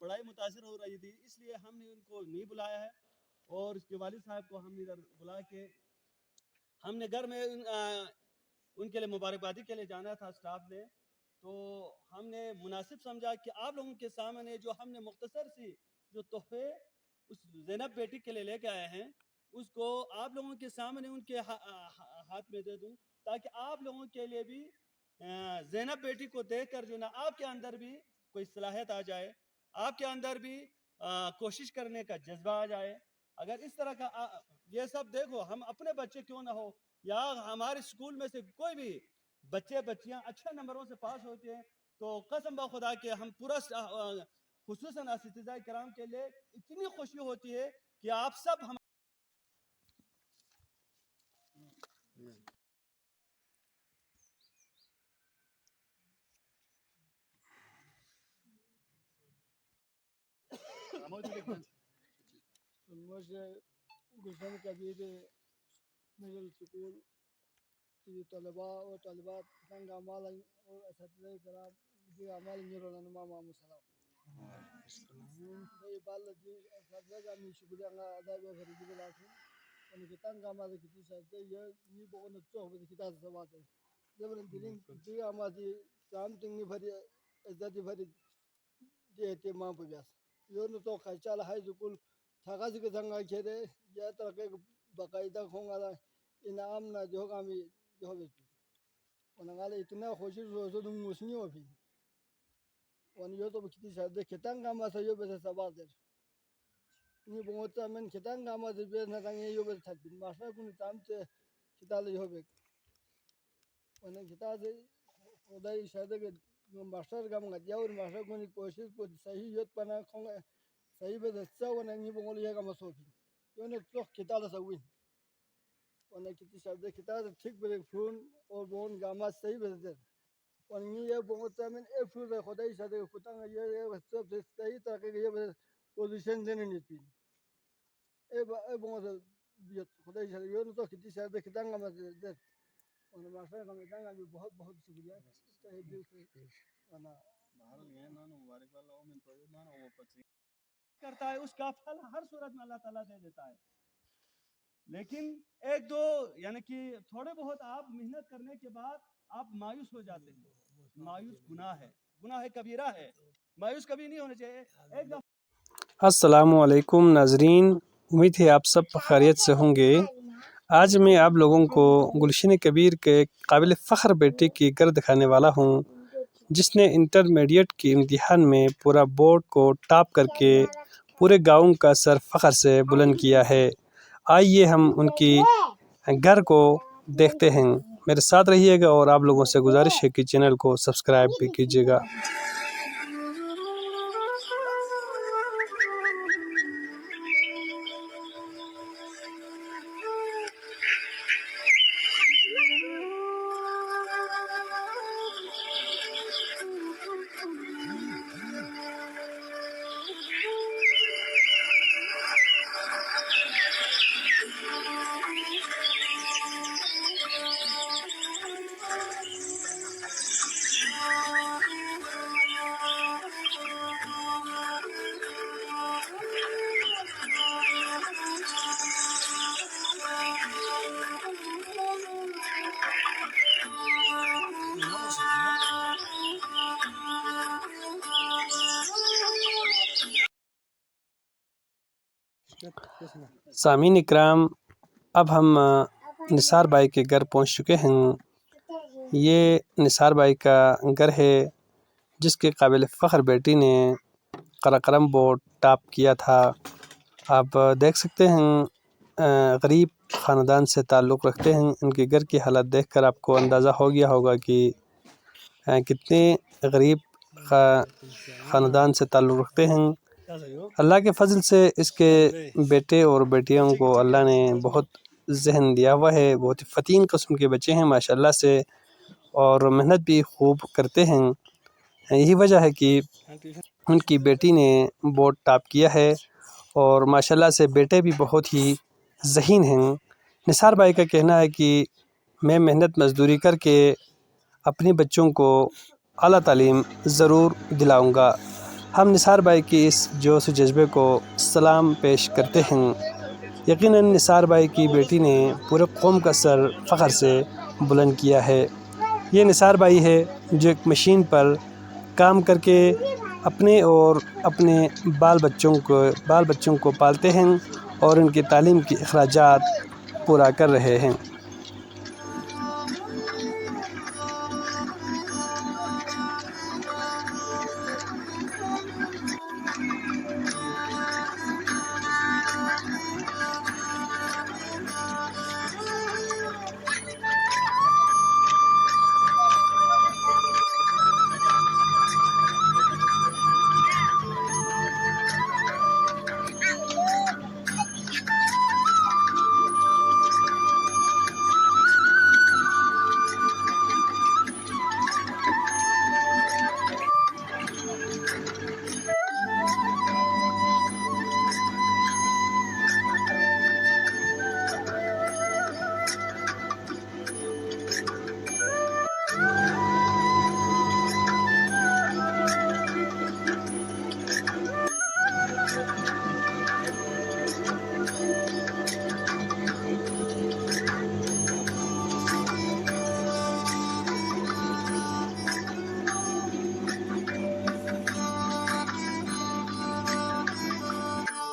पढ़ाई मुतासिर हो रही थी, इसलिए हमने उनको नहीं बुलाया है। और उसके वालिद साहब को हमने इधर बुला के हमने घर में उनके लिए मुबारकबादी के लिए जाना था स्टाफ ने। तो हमने मुनासिब समझा कि आप लोगों के सामने जो हमने मुख्तसर सी जो तोहफे उस ज़ैनब बेटी के लिए लेके आए हैं उसको आप लोगों के सामने उनके हाथ में दे दूं, ताकि आप लोगों के लिए भी ज़ैनब बेटी को देखकर जो ना आपके अंदर भी कोई सलाहियत आ जाए, आपके अंदर भी कोशिश करने का जज्बा आ जाए। अगर इस तरह का ये सब देखो, हम अपने बच्चे क्यों ना हो या हमारे स्कूल में से कोई भी बच्चे बच्चियां अच्छे नंबरों से पास होते हैं, तो कसम ब खुदा के हम पूरा खुसूसन अस्तिज़ाए किराम के लिए इतनी खुशी होती है कि आप सब हम गुलशन कबीर मिडिल स्कूल की तलबा और तलबात संग अमाल और असतिज़ाए किराम जी अमाल निरोलनमा मामुसलाम ये बाल जी असतिज़ा मी शुक्रिया अदा बे फरीदी लाखों उनके तंग अमाल की साथ ये नी बहुत अच्छा हो किताब सवात है जब दिलिंग जी अमाल जी शाम तिंगी भरी इज्जत भरी जी एहतमाम पुजास यो न तो खर्चा हाई स्कूल थाकासी के संग खेरे या तरह के बाकायदा खोंगा इनाम ना जो कामी जो बेचू उन्हें इतना खुशी सोचो तुम मुस्लिम हो भी वन यो तो कितनी शादी कितने काम से यो बेचे सवाल है नहीं बहुत मैंने कितने काम से बेच ना तंगे यो बेच थक बिन मास्टर को निताम से किताले यो बेच उन्हें किताले उधर शादी के मास्टर काम करते और मास्टर को कोशिश को सही योत पना खोंगा सही बेच अच्छा उन्हें नहीं बोल ये काम सोची यो ने तो किताले सही उन्हें कितनी शादी किताले ठीक बेच फोन और बोन गामा सही बेच और ये बहुत मैंने एक फ्रूट खुदा ही शादी कुतांग ये सब सही तरह के ये पोजीशन देने नहीं थी ए बहुत ये खुदा ही शादी ये तो कितनी शादी कितांग में दे और मास्टर का कितांग भी बहुत बहुत शुक्रिया सही दिल से वरना बाहर ये ना मुबारक वाला ओ में तो ये ना वो पची करता है उसका फल हर सूरत में अल्लाह ताला दे देता है। लेकिन एक दो यानी कि थोड़े बहुत आप मेहनत करने के बाद आप मायूस हो जाते हैं। मायूस गुनाह है कबीरा है, मायूस कभी नहीं होना चाहिए। एक दफा अस्सलामुअलैकुम नाजरीन, उम्मीद है आप सब खैरियत से होंगे। आज मैं आप लोगों को गुलशन कबीर के काबिल फ़ख्र बेटे की घर दिखाने वाला हूँ, जिसने इंटरमीडिएट के इम्तिहान में पूरा बोर्ड को टॉप करके पूरे गाँव का सर फ़ख्र से बुलंद किया है। आइए हम उनकी घर को देखते हैं। मेरे साथ रहिएगा और आप लोगों से गुजारिश है कि चैनल को सब्सक्राइब भी कीजिएगा। सामीन इकराम, अब हम निसार भाई के घर पहुंच चुके हैं। ये निसार भाई का घर है, जिसके काबिल फ़ख्र बेटी ने कराक्रम बोर्ड टॉप किया था। आप देख सकते हैं गरीब ख़ानदान से ताल्लुक़ रखते हैं। इनके घर की हालत देखकर आपको अंदाज़ा हो गया होगा कि कितने गरीब ख़ानदान से ताल्लुक़ रखते हैं। अल्लाह के फजल से इसके बेटे और बेटियों को अल्लाह ने बहुत जहन दिया हुआ है। बहुत ही फ़तीन किस्म के बच्चे हैं माशाल्लाह से, और मेहनत भी खूब करते हैं। यही वजह है कि उनकी बेटी ने बोर्ड टॉप किया है, और माशाल्लाह से बेटे भी बहुत ही ज़हीन हैं। निसार भाई का कहना है कि मैं मेहनत मज़दूरी करके अपने बच्चों को आला तालीम ज़रूर दिलाऊँगा। हम निसार भाई की इस जोश व जज्बे को सलाम पेश करते हैं। यकीनन निसार भाई की बेटी ने पूरे कौम का सर फ़ख्र से बुलंद किया है। ये निसार भाई है जो एक मशीन पर काम करके अपने और अपने बाल बच्चों को पालते हैं और उनकी तालीम के अखराजात पूरा कर रहे हैं।